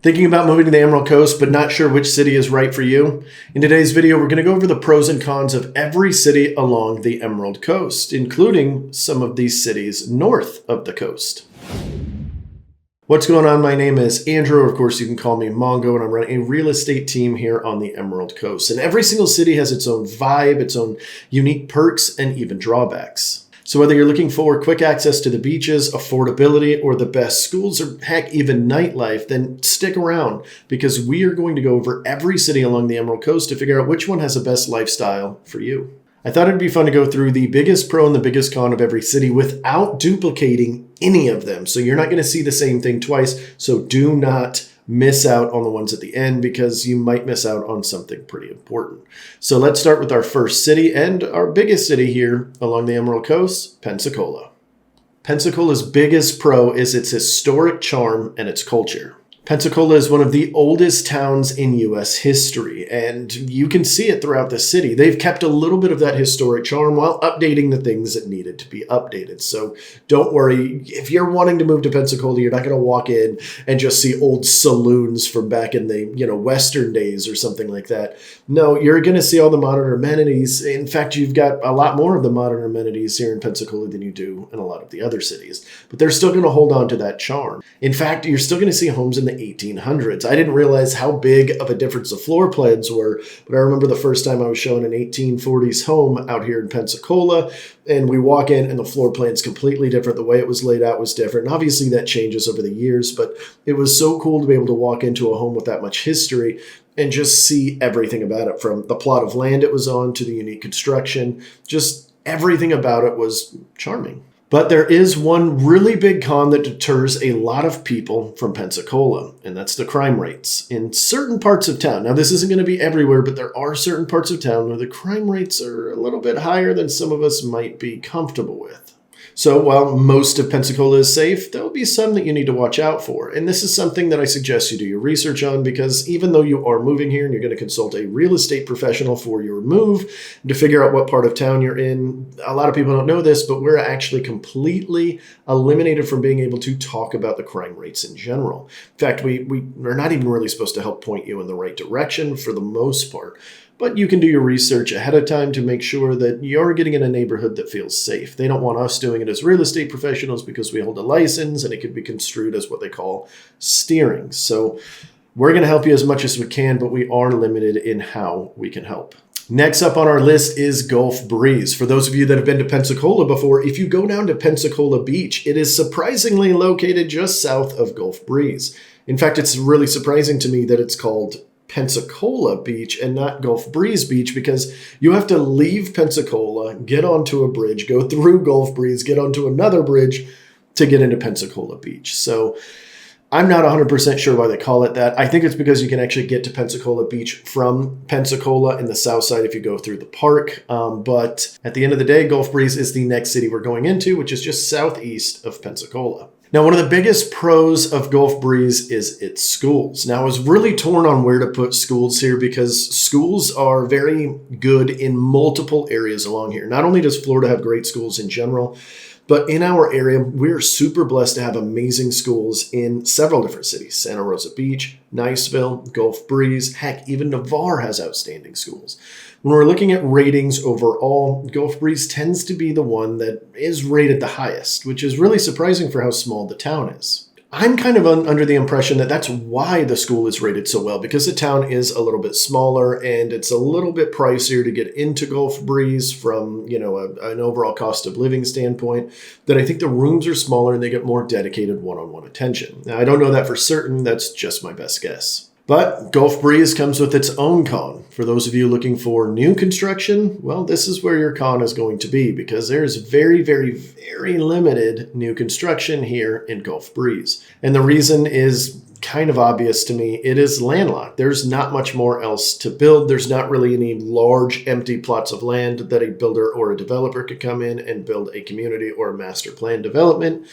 Thinking about moving to the Emerald Coast, but not sure which city is right for you? In today's video, we're going to go over the pros and cons of every city along the Emerald Coast, including some of these cities north of the coast. What's going on? My name is Andrew. Of course, you can call me Mongo, and I'm running a real estate team here on the Emerald Coast. And every single city has its own vibe, its own unique perks, and even drawbacks. So whether you're looking for quick access to the beaches, affordability, or the best schools, or heck, even nightlife, then stick around because we are going to go over every city along the Emerald Coast to figure out which one has the best lifestyle for you. I thought it'd be fun to go through the biggest pro and the biggest con of every city without duplicating any of them. So you're not going to see the same thing twice. So do not miss out on the ones at the end because you might miss out on something pretty important. So let's start with our first city and our biggest city here along the Emerald Coast, Pensacola. Pensacola's biggest pro is its historic charm and its culture. Pensacola is one of the oldest towns in U.S. history, and you can see it throughout the city. They've kept a little bit of that historic charm while updating the things that needed to be updated. So don't worry. If you're wanting to move to Pensacola, you're not going to walk in and just see old saloons from back in the, Western days or something like that. No, you're going to see all the modern amenities. In fact, you've got a lot more of the modern amenities here in Pensacola than you do in a lot of the other cities, but they're still going to hold on to that charm. In fact, you're still going to see homes in the 1800s. I didn't realize how big of a difference the floor plans were, but I remember the first time I was shown an 1840s home out here in Pensacola, and we walk in and the floor plan's completely different. The way it was laid out was different. And obviously that changes over the years, but it was so cool to be able to walk into a home with that much history and just see everything about it, from the plot of land it was on to the unique construction. Just everything about it was charming. But there is one really big con that deters a lot of people from Pensacola, and that's the crime rates in certain parts of town. Now, this isn't going to be everywhere, but there are certain parts of town where the crime rates are a little bit higher than some of us might be comfortable with. So while most of Pensacola is safe, there'll be some that you need to watch out for. And this is something that I suggest you do your research on, because even though you are moving here and you're going to consult a real estate professional for your move to figure out what part of town you're in, a lot of people don't know this, but we're actually completely eliminated from being able to talk about the crime rates in general. In fact, we're not even really supposed to help point you in the right direction for the most part. But you can do your research ahead of time to make sure that you're getting in a neighborhood that feels safe. They don't want us doing it as real estate professionals because we hold a license and it could be construed as what they call steering. So we're going to help you as much as we can, but we are limited in how we can help. Next up on our list is Gulf Breeze. For those of you that have been to Pensacola before, if you go down to Pensacola Beach, it is surprisingly located just south of Gulf Breeze. In fact, it's really surprising to me that it's called Pensacola Beach and not Gulf Breeze Beach, because you have to leave Pensacola, get onto a bridge, go through Gulf Breeze, get onto another bridge to get into Pensacola Beach. So I'm not 100% sure why they call it that. I think it's because you can actually get to Pensacola Beach from Pensacola in the south side if you go through the park. But at the end of the day, Gulf Breeze is the next city we're going into, which is just southeast of Pensacola. Now, one of the biggest pros of Gulf Breeze is its schools. Now, I was really torn on where to put schools here because schools are very good in multiple areas along here. Not only does Florida have great schools in general, but in our area, we're super blessed to have amazing schools in several different cities. Santa Rosa Beach, Niceville, Gulf Breeze, heck, even Navarre has outstanding schools. When we're looking at ratings overall, Gulf Breeze tends to be the one that is rated the highest, which is really surprising for how small the town is. I'm kind of under the impression that that's why the school is rated so well, because the town is a little bit smaller and it's a little bit pricier to get into Gulf Breeze from, an overall cost of living standpoint, that I think the rooms are smaller and they get more dedicated one-on-one attention. Now, I don't know that for certain. That's just my best guess. But Gulf Breeze comes with its own con. For those of you looking for new construction, well, this is where your con is going to be, because there's very, very, very limited new construction here in Gulf Breeze. And the reason is kind of obvious to me. It is landlocked. There's not much more else to build. There's not really any large empty plots of land that a builder or a developer could come in and build a community or a master plan development.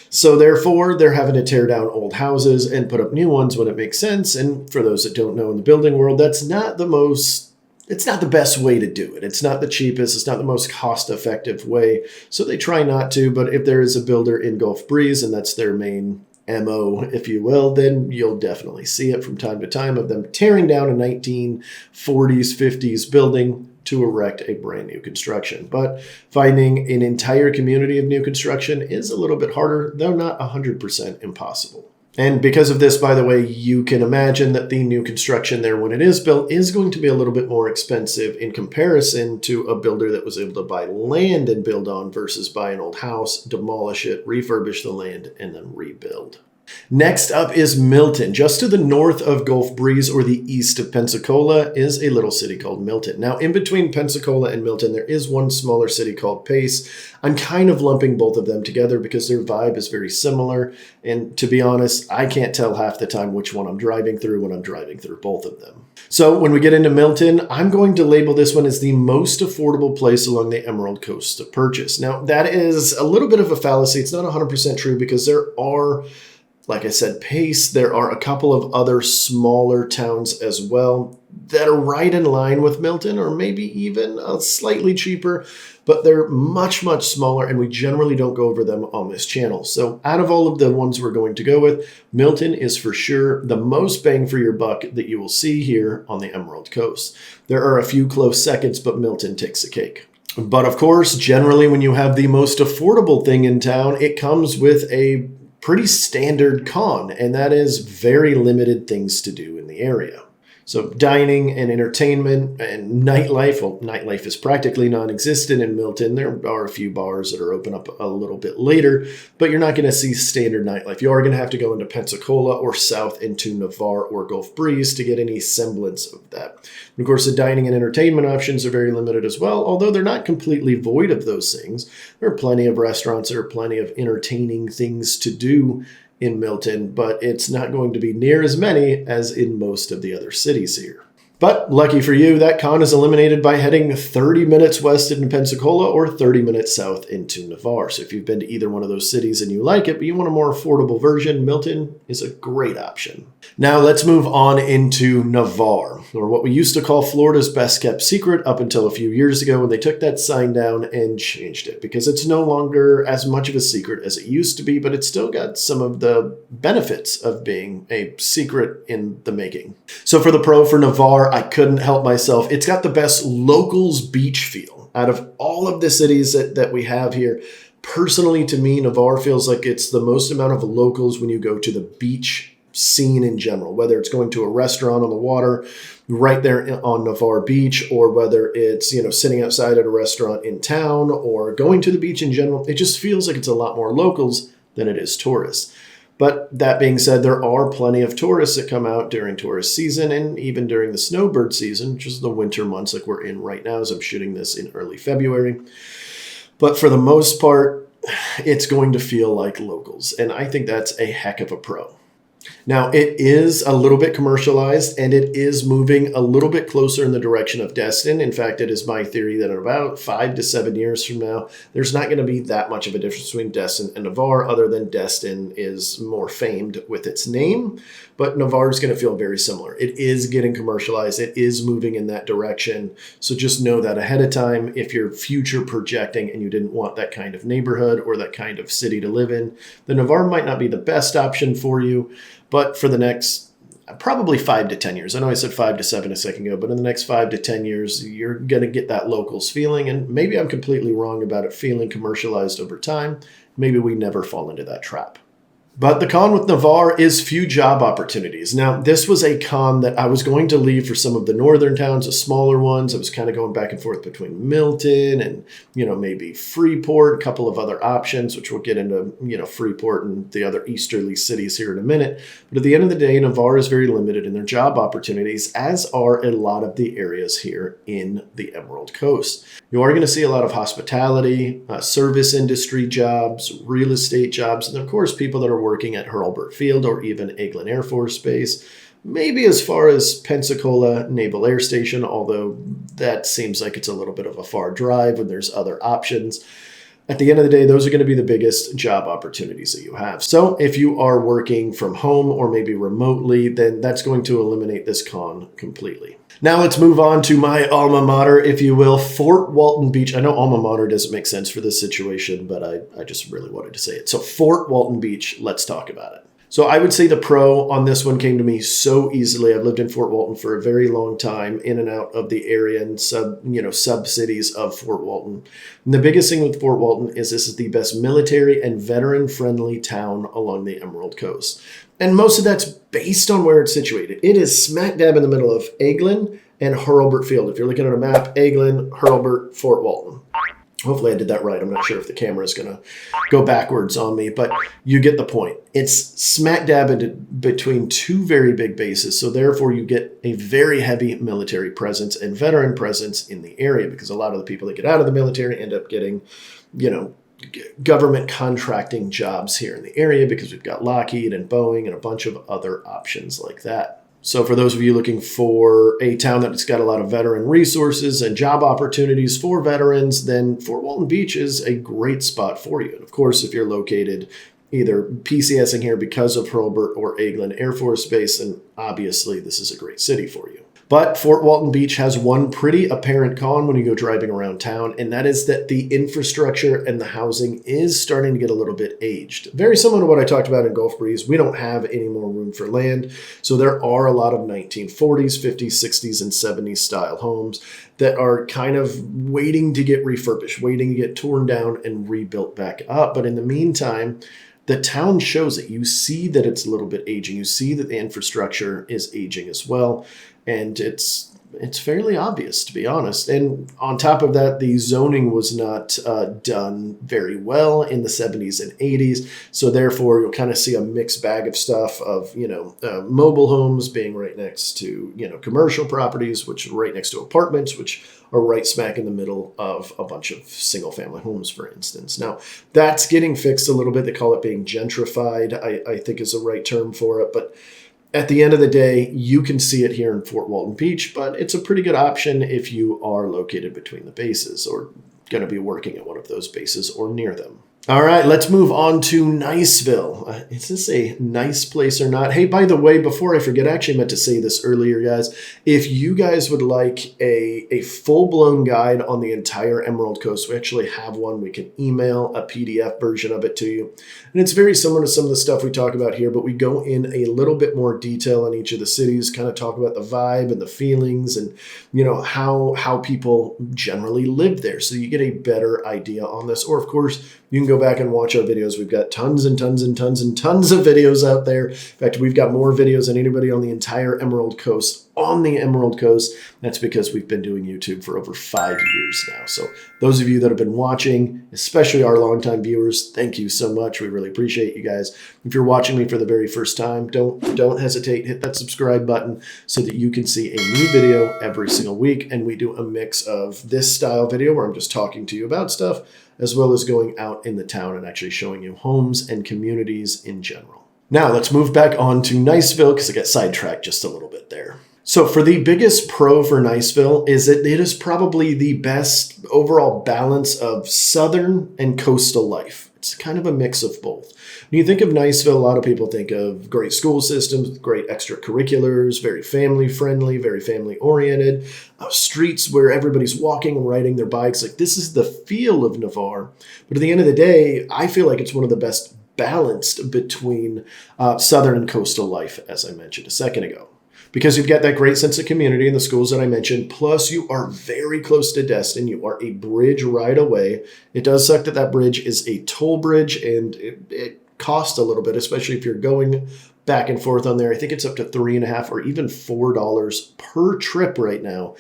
So therefore, they're having to tear down old houses and put up new ones when it makes sense. And for those that don't know, in the building world, it's not the best way to do it. It's not the cheapest. It's not the most cost-effective way. So they try not to. But if there is a builder in Gulf Breeze and that's their main MO, if you will, then you'll definitely see it from time to time of them tearing down a 1940s, 50s building to erect a brand new construction. But finding an entire community of new construction is a little bit harder, though not 100% impossible. And because of this, by the way, you can imagine that the new construction there when it is built is going to be a little bit more expensive in comparison to a builder that was able to buy land and build on versus buy an old house, demolish it, refurbish the land, and then rebuild. Next up is Milton. Just to the north of Gulf Breeze or the east of Pensacola is a little city called Milton. Now, in between Pensacola and Milton, there is one smaller city called Pace. I'm kind of lumping both of them together because their vibe is very similar. And to be honest, I can't tell half the time which one I'm driving through when I'm driving through both of them. So when we get into Milton, I'm going to label this one as the most affordable place along the Emerald Coast to purchase. Now, that is a little bit of a fallacy. It's not 100% true because there are, like I said, Pace, there are a couple of other smaller towns as well that are right in line with Milton or maybe even slightly cheaper, but they're much, much smaller and we generally don't go over them on this channel. So out of all of the ones we're going to go with, Milton is for sure the most bang for your buck that you will see here on the Emerald Coast. There are a few close seconds, but Milton takes the cake. But of course, generally when you have the most affordable thing in town, it comes with a pretty standard con, and that is very limited things to do in the area. So dining and entertainment and nightlife, well, nightlife is practically non-existent in Milton. There are a few bars that are open up a little bit later, but you're not going to see standard nightlife. You are going to have to go into Pensacola or south into Navarre or Gulf Breeze to get any semblance of that. And of course, the dining and entertainment options are very limited as well, although they're not completely void of those things. There are plenty of restaurants, there are plenty of entertaining things to do in Milton, but it's not going to be near as many as in most of the other cities here. But lucky for you, that con is eliminated by heading 30 minutes west into Pensacola or 30 minutes south into Navarre. So if you've been to either one of those cities and you like it, but you want a more affordable version, Milton is a great option. Now let's move on into Navarre, or what we used to call Florida's best kept secret up until a few years ago when they took that sign down and changed it, because it's no longer as much of a secret as it used to be, but it's still got some of the benefits of being a secret in the making. So for the pro for Navarre, I couldn't help myself. It's got the best locals beach feel out of all of the cities that we have here. Personally, to me, Navarre feels like it's the most amount of locals when you go to the beach scene in general, whether it's going to a restaurant on the water right there on Navarre Beach, or whether it's, sitting outside at a restaurant in town or going to the beach in general. It just feels like it's a lot more locals than it is tourists. But that being said, there are plenty of tourists that come out during tourist season and even during the snowbird season, which is the winter months like we're in right now as I'm shooting this in early February. But for the most part, it's going to feel like locals. And I think that's a heck of a pro. Now, it is a little bit commercialized and it is moving a little bit closer in the direction of Destin. In fact, it is my theory that in about 5 to 7 years from now, there's not going to be that much of a difference between Destin and Navarre, other than Destin is more famed with its name, but Navarre is going to feel very similar. It is getting commercialized. It is moving in that direction. So just know that ahead of time, if you're future projecting and you didn't want that kind of neighborhood or that kind of city to live in, the Navarre might not be the best option for you. But for the next probably 5 to 10 years, I know I said 5 to 7 a second ago, but in the next 5 to 10 years, you're going to get that locals feeling. And maybe I'm completely wrong about it feeling commercialized over time. Maybe we never fall into that trap. But the con with Navarre is few job opportunities. Now, this was a con that I was going to leave for some of the northern towns, the smaller ones. I was kind of going back and forth between Milton and, maybe Freeport, a couple of other options, which we'll get into, Freeport and the other easterly cities here in a minute. But at the end of the day, Navarre is very limited in their job opportunities, as are a lot of the areas here in the Emerald Coast. You are going to see a lot of hospitality, service industry jobs, real estate jobs, and of course, people that are working at Hurlburt Field or even Eglin Air Force Base, maybe as far as Pensacola Naval Air Station, although that seems like it's a little bit of a far drive when there's other options. At the end of the day, those are going to be the biggest job opportunities that you have. So if you are working from home or maybe remotely, then that's going to eliminate this con completely. Now let's move on to my alma mater, if you will, Fort Walton Beach. I know alma mater doesn't make sense for this situation, but I just really wanted to say it. So Fort Walton Beach, let's talk about it. So I would say the pro on this one came to me so easily. I've lived in Fort Walton for a very long time, in and out of the area and sub cities of Fort Walton. And the biggest thing with Fort Walton is this is the best military and veteran friendly town along the Emerald Coast. And most of that's based on where it's situated. It is smack dab in the middle of Eglin and Hurlburt Field. If you're looking at a map, Eglin, Hurlburt, Fort Walton. Hopefully I did that right. I'm not sure if the camera is going to go backwards on me, but you get the point. It's smack dab between two very big bases. So therefore you get a very heavy military presence and veteran presence in the area, because a lot of the people that get out of the military end up getting, government contracting jobs here in the area, because we've got Lockheed and Boeing and a bunch of other options like that. So for those of you looking for a town that's got a lot of veteran resources and job opportunities for veterans, then Fort Walton Beach is a great spot for you. And of course, if you're located either PCSing here because of Hurlburt or Eglin Air Force Base, then obviously this is a great city for you. But Fort Walton Beach has one pretty apparent con when you go driving around town, and that is that the infrastructure and the housing is starting to get a little bit aged. Very similar to what I talked about in Gulf Breeze, we don't have any more room for land, so there are a lot of 1940s, 50s, 60s, and 70s style homes that are kind of waiting to get refurbished, waiting to get torn down and rebuilt back up. But in the meantime, the town shows it. You see that it's a little bit aging. You see that the infrastructure is aging as well. And it's fairly obvious, to be honest. And on top of that, the zoning was not done very well in the 70s and 80s. So therefore, you'll kind of see a mixed bag of stuff of, mobile homes being right next to, commercial properties, which are right next to apartments, which are right smack in the middle of a bunch of single family homes, for instance. Now, that's getting fixed a little bit. They call it being gentrified, I think is the right term for it. But at the end of the day, you can see it here in Fort Walton Beach, but it's a pretty good option if you are located between the bases or going to be working at one of those bases or near them. All right, let's move on to Niceville. Is this a nice place or not? Hey, by the way, before I forget, I actually meant to say this earlier, guys. If you guys would like a full-blown guide on the entire Emerald Coast, we actually have one. We can email a PDF version of it to you. And it's very similar to some of the stuff we talk about here, but we go in a little bit more detail on each of the cities, kind of talk about the vibe and the feelings and, how people generally live there. So you get a better idea on this. Or, of course, you can go back and watch our videos. We've got tons and tons and tons and tons of videos out there. In fact, we've got more videos than anybody on the entire Emerald Coast. On the Emerald Coast. That's because we've been doing YouTube for over 5 years now. So those of you that have been watching, especially our longtime viewers, thank you so much. We really appreciate you guys. If you're watching me for the very first time, don't hesitate. Hit that subscribe button so that you can see a new video every single week. And we do a mix of this style video where I'm just talking to you about stuff, as well as going out in the town and actually showing you homes and communities in general. Now let's move back on to Niceville, because I got sidetracked just a little bit there. So for the biggest pro for Niceville is that it is probably the best overall balance of southern and coastal life. It's kind of a mix of both. When you think of Niceville, a lot of people think of great school systems, great extracurriculars, very family friendly, very family oriented, streets where everybody's walking and riding their bikes. Like, this is the feel of Navarre. But at the end of the day, I feel like it's one of the best balanced between southern and coastal life, as I mentioned a second ago. Because you've got that great sense of community in the schools that I mentioned, plus you are very close to Destin. You are a bridge right away. It does suck that that bridge is a toll bridge, and it costs a little bit, especially if you're going back and forth on there. I think it's up to $3.50 or even $4 per trip right now.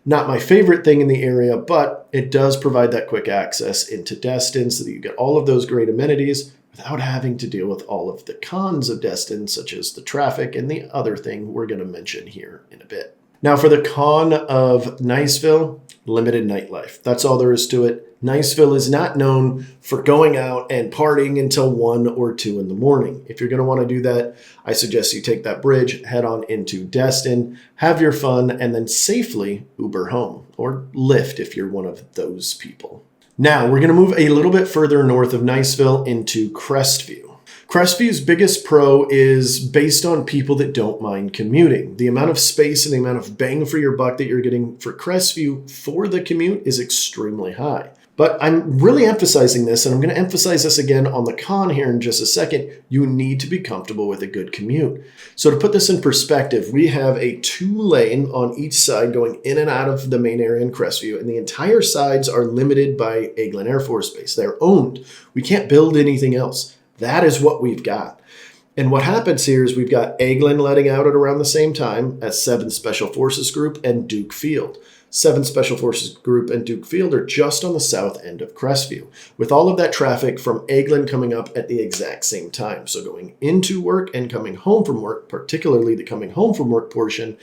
Not my favorite thing in the area, but it does provide that quick access into Destin so that you get all of those great amenities without having to deal with all of the cons of Destin, such as the traffic and the other thing we're going to mention here in a bit. Now, for the con of Niceville, limited nightlife. That's all there is to it. Niceville is not known for going out and partying until 1 or 2 in the morning. If you're going to want to do that, I suggest you take that bridge, head on into Destin, have your fun, and then safely Uber home, or Lyft if you're one of those people. Now, we're going to move a little bit further north of Niceville into Crestview. Crestview's biggest pro is based on people that don't mind commuting. The amount of space and the amount of bang for your buck that you're getting for Crestview for the commute is extremely high. But I'm really emphasizing this, and I'm going to emphasize this again on the con here in just a second. You need to be comfortable with a good commute. So to put this in perspective, we have a 2-lane on each side going in and out of the main area in Crestview, and the entire sides are limited by Eglin Air Force Base. They're owned. We can't build anything else. That is what we've got. And what happens here is we've got Eglin letting out at around the same time as 7th Special Forces Group and Duke Field. 7th Special Forces Group and Duke Field are just on the south end of Crestview, with all of that traffic from Eglin coming up at the exact same time. So going into work and coming home from work, particularly the coming home from work portion,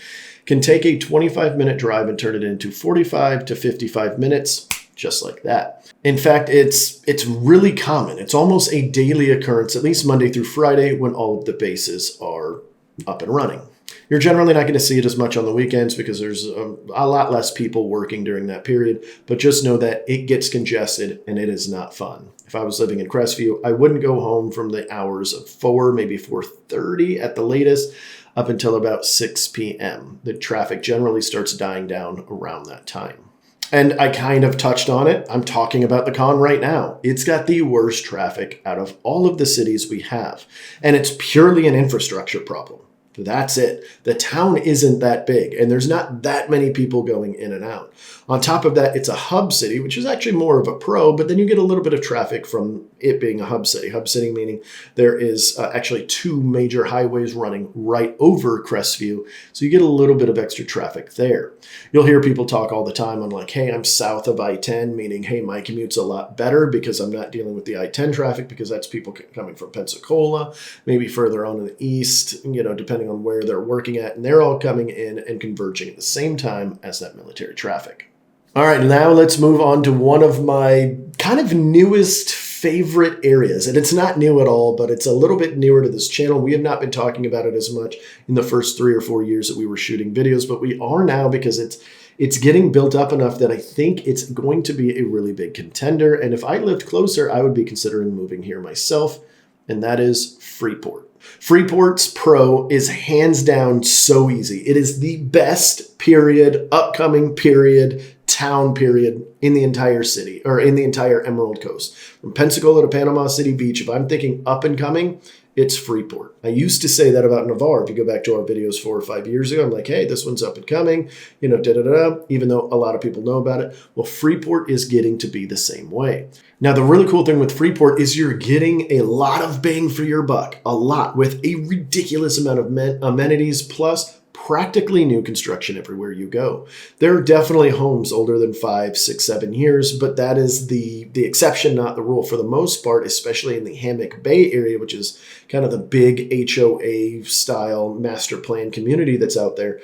can take a 25-minute drive and turn it into 45 to 55 minutes, just like that. In fact, it's really common. It's almost a daily occurrence, at least Monday through Friday, when all of the bases are up and running. You're generally not going to see it as much on the weekends because there's a lot less people working during that period, but just know that it gets congested and it is not fun. If I was living in Crestview, I wouldn't go home from the hours of 4, maybe 4:30 at the latest, up until about 6 p.m. The traffic generally starts dying down around that time. And I kind of touched on it. I'm talking about the con right now. It's got the worst traffic out of all of the cities we have, and it's purely an infrastructure problem. That's it. The town isn't that big, and there's not that many people going in and out. On top of that, it's a hub city, which is actually more of a pro, but then you get a little bit of traffic from it being a hub city. Hub city meaning there is actually 2 major highways running right over Crestview, so you get a little bit of extra traffic there. You'll hear people talk all the time on like, hey, I'm south of I-10, meaning, hey, my commute's a lot better because I'm not dealing with the I-10 traffic because that's people coming from Pensacola, maybe further on in the east, depending on where they're working at, and they're all coming in and converging at the same time as that military traffic. All right, now let's move on to one of my kind of newest favorite areas. And it's not new at all, but it's a little bit newer to this channel. We have not been talking about it as much in the first 3 or 4 years that we were shooting videos, but we are now because it's getting built up enough that I think it's going to be a really big contender. And if I lived closer, I would be considering moving here myself, and that is Freeport. Freeport's pro is hands down so easy. It is the best period, upcoming period, town period in the entire city or in the entire Emerald Coast. From Pensacola to Panama City Beach, if I'm thinking up and coming, it's Freeport. I used to say that about Navarre. If you go back to our videos 4 or 5 years ago, I'm like, hey, this one's up and coming, even though a lot of people know about it. Well, Freeport is getting to be the same way. Now, the really cool thing with Freeport is you're getting a lot of bang for your buck, a lot, with a ridiculous amount of amenities, plus practically new construction everywhere you go. There are definitely homes older than 5, 6, 7 years, but that is the exception, not the rule. For the most part, especially in the Hammock Bay area, which is kind of the big HOA style master plan community that's out there,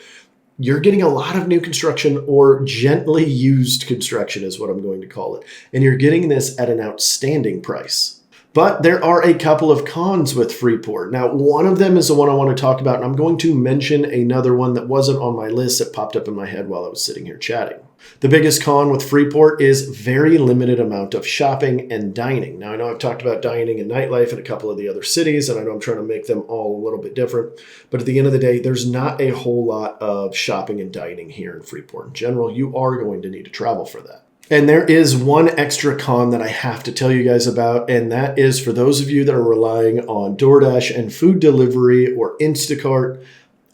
you're getting a lot of new construction, or gently used construction is what I'm going to call it. And you're getting this at an outstanding price. But there are a couple of cons with Freeport. Now, one of them is the one I want to talk about, and I'm going to mention another one that wasn't on my list that popped up in my head while I was sitting here chatting. The biggest con with Freeport is very limited amount of shopping and dining. Now, I know I've talked about dining and nightlife in a couple of the other cities, and I know I'm trying to make them all a little bit different. But at the end of the day, there's not a whole lot of shopping and dining here in Freeport. In general, you are going to need to travel for that. And there is one extra con that I have to tell you guys about, and that is for those of you that are relying on DoorDash and food delivery or Instacart.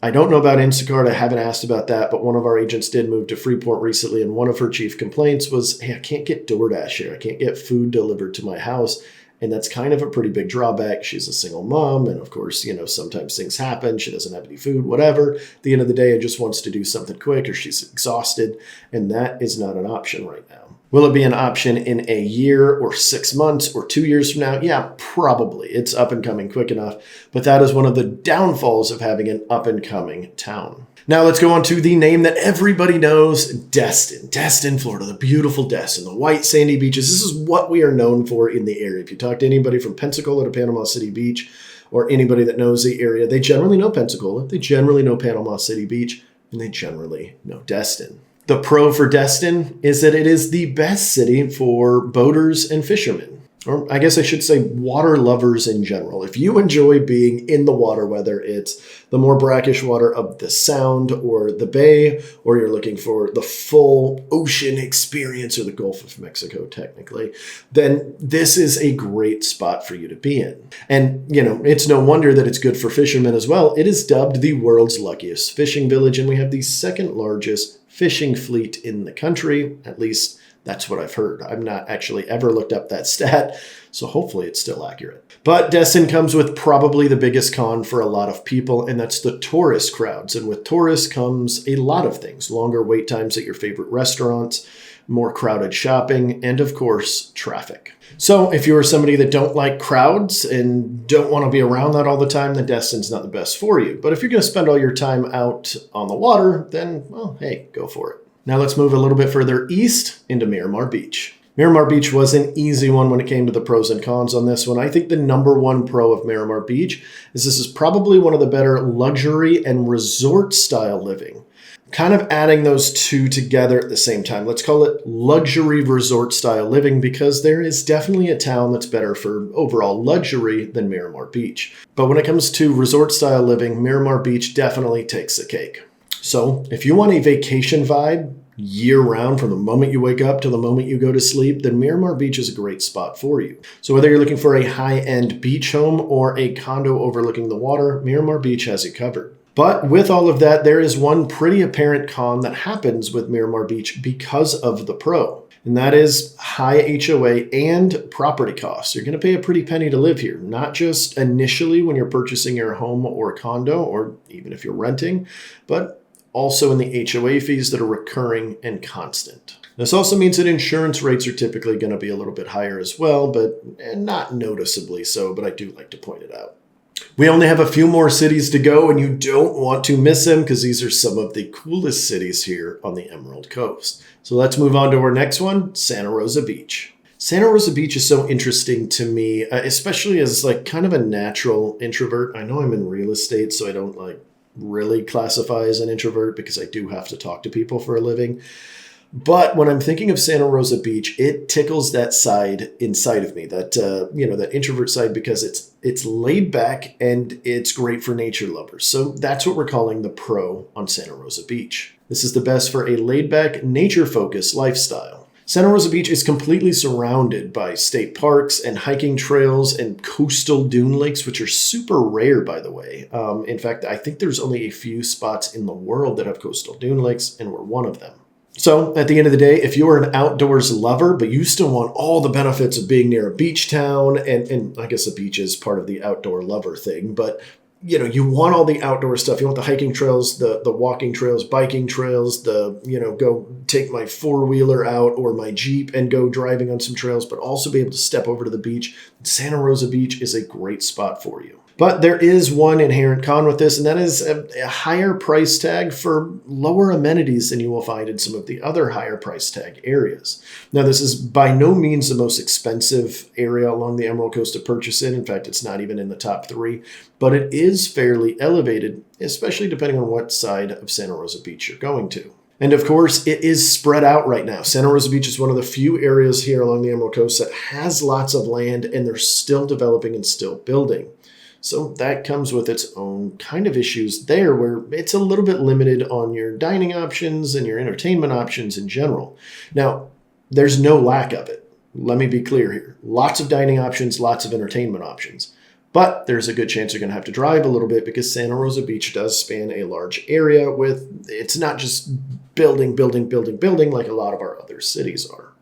I don't know about Instacart. I haven't asked about that, but one of our agents did move to Freeport recently, and one of her chief complaints was, hey, I can't get DoorDash here. I can't get food delivered to my house. And that's kind of a pretty big drawback. She's a single mom, and of course, sometimes things happen. She doesn't have any food, whatever. At the end of the day, it just wants to do something quick, or she's exhausted, and that is not an option right now. Will it be an option in a year or 6 months or 2 years from now? Yeah, probably. It's up and coming quick enough, but that is one of the downfalls of having an up and coming town. Now let's go on to the name that everybody knows, Destin. Destin, Florida, the beautiful Destin, the white sandy beaches. This is what we are known for in the area. If you talk to anybody from Pensacola to Panama City Beach, or anybody that knows the area, they generally know Pensacola, they generally know Panama City Beach, and they generally know Destin. The pro for Destin is that it is the best city for boaters and fishermen. or I guess I should say water lovers in general. If you enjoy being in the water, whether it's the more brackish water of the Sound or the Bay, or you're looking for the full ocean experience, or the Gulf of Mexico technically, then this is a great spot for you to be in. And, it's no wonder that it's good for fishermen as well. It is dubbed the world's luckiest fishing village, and we have the second largest fishing fleet in the country, at least that's what I've heard. I've not actually ever looked up that stat, so hopefully it's still accurate. But Destin comes with probably the biggest con for a lot of people, and that's the tourist crowds. And with tourists comes a lot of things: longer wait times at your favorite restaurants, more crowded shopping, and of course, traffic. So if you're somebody that don't like crowds and don't want to be around that all the time, then Destin's not the best for you. But if you're going to spend all your time out on the water, then, well, hey, go for it. Now let's move a little bit further east into Miramar Beach. Miramar Beach was an easy one when it came to the pros and cons on this one. I think the number one pro of Miramar Beach is this is probably one of the better luxury and resort style living. Kind of adding those two together at the same time. Let's call it luxury resort style living, because there is definitely a town that's better for overall luxury than Miramar Beach. But when it comes to resort style living, Miramar Beach definitely takes the cake. So if you want a vacation vibe year round from the moment you wake up to the moment you go to sleep, then Miramar Beach is a great spot for you. So whether you're looking for a high-end beach home or a condo overlooking the water, Miramar Beach has you covered. But with all of that, there is one pretty apparent con that happens with Miramar Beach because of the pro. And that is high HOA and property costs. You're going to pay a pretty penny to live here, not just initially when you're purchasing your home or condo, or even if you're renting, but also in the HOA fees that are recurring and constant. This also means that insurance rates are typically going to be a little bit higher as well, but not noticeably so, but I do like to point it out. We only have a few more cities to go, and you don't want to miss them because these are some of the coolest cities here on the Emerald Coast. So let's move on to our next one, Santa Rosa Beach. Santa Rosa Beach is so interesting to me, especially as like kind of a natural introvert. I know I'm in real estate, so I don't really classify as an introvert because I do have to talk to people for a living. But when I'm thinking of Santa Rosa Beach, it tickles that side inside of me, that that introvert side, because it's laid back and it's great for nature lovers. So that's what we're calling the pro on Santa Rosa Beach. This is the best for a laid back, nature focused lifestyle. Santa Rosa Beach is completely surrounded by state parks and hiking trails and coastal dune lakes, which are super rare, by the way. In fact, I think there's only a few spots in the world that have coastal dune lakes, and we're one of them. So at the end of the day, if you are an outdoors lover, but you still want all the benefits of being near a beach town, and I guess the beach is part of the outdoor lover thing, but you want all the outdoor stuff. You want the hiking trails, the walking trails, biking trails, go take my four-wheeler out or my Jeep and go driving on some trails, but also be able to step over to the beach. Santa Rosa Beach is a great spot for you. But there is one inherent con with this, and that is a higher price tag for lower amenities than you will find in some of the other higher price tag areas. Now, this is by no means the most expensive area along the Emerald Coast to purchase in. In fact, it's not even in the top 3, but it is fairly elevated, especially depending on what side of Santa Rosa Beach you're going to. And of course, it is spread out right now. Santa Rosa Beach is one of the few areas here along the Emerald Coast that has lots of land, and they're still developing and still building. So that comes with its own kind of issues there, where it's a little bit limited on your dining options and your entertainment options in general. Now, there's no lack of it. Let me be clear here. Lots of dining options, lots of entertainment options. But there's a good chance you're going to have to drive a little bit, because Santa Rosa Beach does span a large area it's not just building like a lot of our other cities are.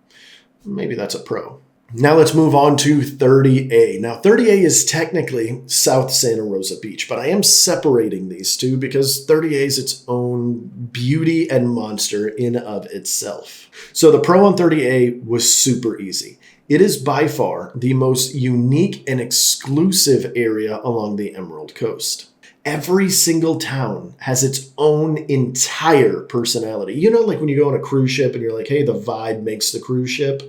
Maybe that's a pro. Now let's move on to 30A. Now 30A is technically South Santa Rosa Beach, but I am separating these two because 30A is its own beauty and monster in of itself. So the pro on 30A was super easy. It is by far the most unique and exclusive area along the Emerald Coast. Every single town has its own entire personality. Like when you go on a cruise ship and you're like, hey, the vibe makes the cruise ship.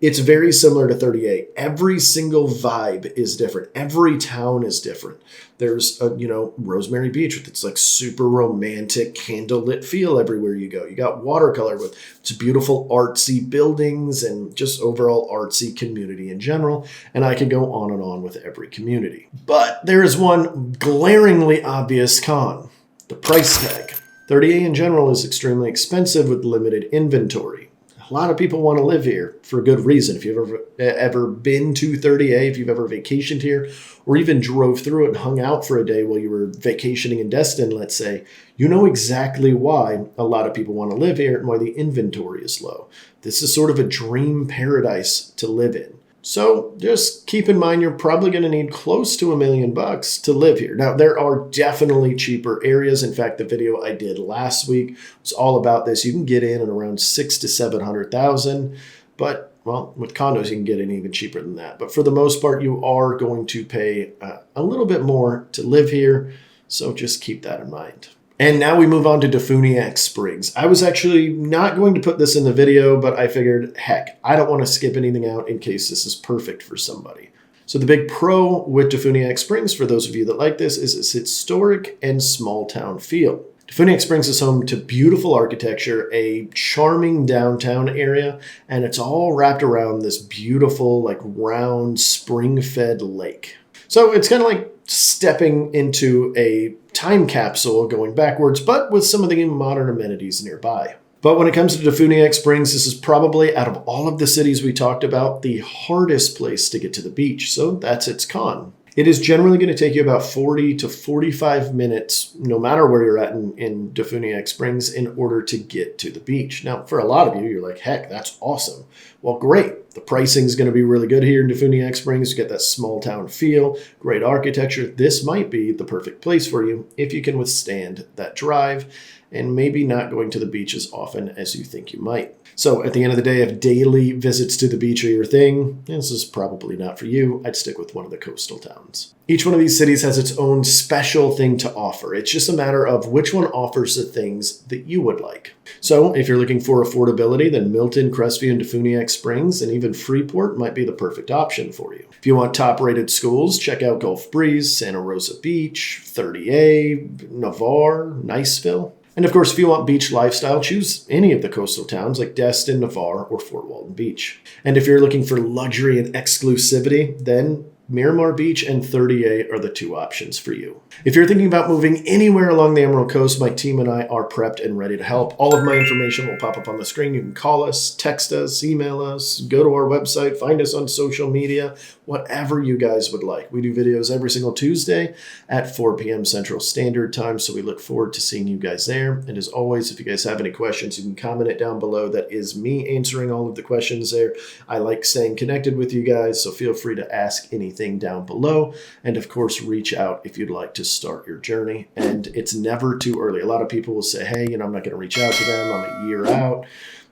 It's very similar to 38. Every single vibe is different. Every town is different. There's Rosemary Beach with its like super romantic candlelit feel everywhere you go. You got Watercolor with its beautiful artsy buildings and just overall artsy community in general. And I could go on and on with every community. But there is one glaringly obvious con: the price tag. 38 in general is extremely expensive with limited inventory. A lot of people want to live here for a good reason. If you've ever been to 30A, if you've ever vacationed here, or even drove through it and hung out for a day while you were vacationing in Destin, let's say, you know exactly why a lot of people want to live here and why the inventory is low. This is sort of a dream paradise to live in. So just keep in mind you're probably going to need close to $1 million to live here. Now, there are definitely cheaper areas. In fact, the video I did last week was all about this. You can get in at around $600,000 to $700,000, but well, with condos, you can get in even cheaper than that. But for the most part, you are going to pay a little bit more to live here. So just keep that in mind. And now we move on to DeFuniak Springs. I was actually not going to put this in the video, but I figured, heck, I don't want to skip anything out in case this is perfect for somebody. So the big pro with DeFuniak Springs, for those of you that like this, is its historic and small town feel. DeFuniak Springs is home to beautiful architecture, a charming downtown area, and it's all wrapped around this beautiful, like round, spring-fed lake. So it's kind of like stepping into a time capsule going backwards, but with some of the modern amenities nearby. But when it comes to DeFuniak Springs, this is probably, out of all of the cities we talked about, the hardest place to get to the beach. So that's its con. It is generally going to take you about 40 to 45 minutes, no matter where you're at in DeFuniak Springs, in order to get to the beach. Now, for a lot of you, you're like, heck, that's awesome. Well, great. The pricing is going to be really good here in DeFuniak Springs. You get that small town feel, great architecture. This might be the perfect place for you if you can withstand that drive and maybe not going to the beach as often as you think you might. So at the end of the day, if daily visits to the beach are your thing, this is probably not for you. I'd stick with one of the coastal towns. Each one of these cities has its own special thing to offer. It's just a matter of which one offers the things that you would like. So if you're looking for affordability, then Milton, Crestview, and DeFuniak Springs, and even Freeport might be the perfect option for you. If you want top-rated schools, check out Gulf Breeze, Santa Rosa Beach, 30A, Navarre, Niceville. And of course, if you want beach lifestyle, choose any of the coastal towns like Destin, Navarre, or Fort Walton Beach. And if you're looking for luxury and exclusivity, then Miramar Beach and 30A are the two options for you. If you're thinking about moving anywhere along the Emerald Coast, my team and I are prepped and ready to help. All of my information will pop up on the screen. You can call us, text us, email us, go to our website, find us on social media, whatever you guys would like. We do videos every single Tuesday at 4 p.m. Central Standard Time, so we look forward to seeing you guys there. And as always, if you guys have any questions, you can comment it down below. That is me answering all of the questions there. I like staying connected with you guys, so feel free to ask anything down below. And of course, reach out if you'd like to start your journey. And it's never too early. A lot of people will say, hey, I'm not going to reach out to them. I'm a year out.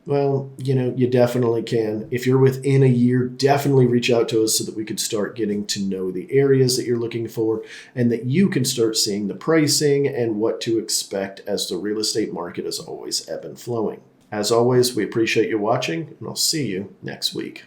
Well, you definitely can. If you're within a year, definitely reach out to us so that we could start getting to know the areas that you're looking for and that you can start seeing the pricing and what to expect as the real estate market is always ebb and flowing. As always, we appreciate you watching, and I'll see you next week.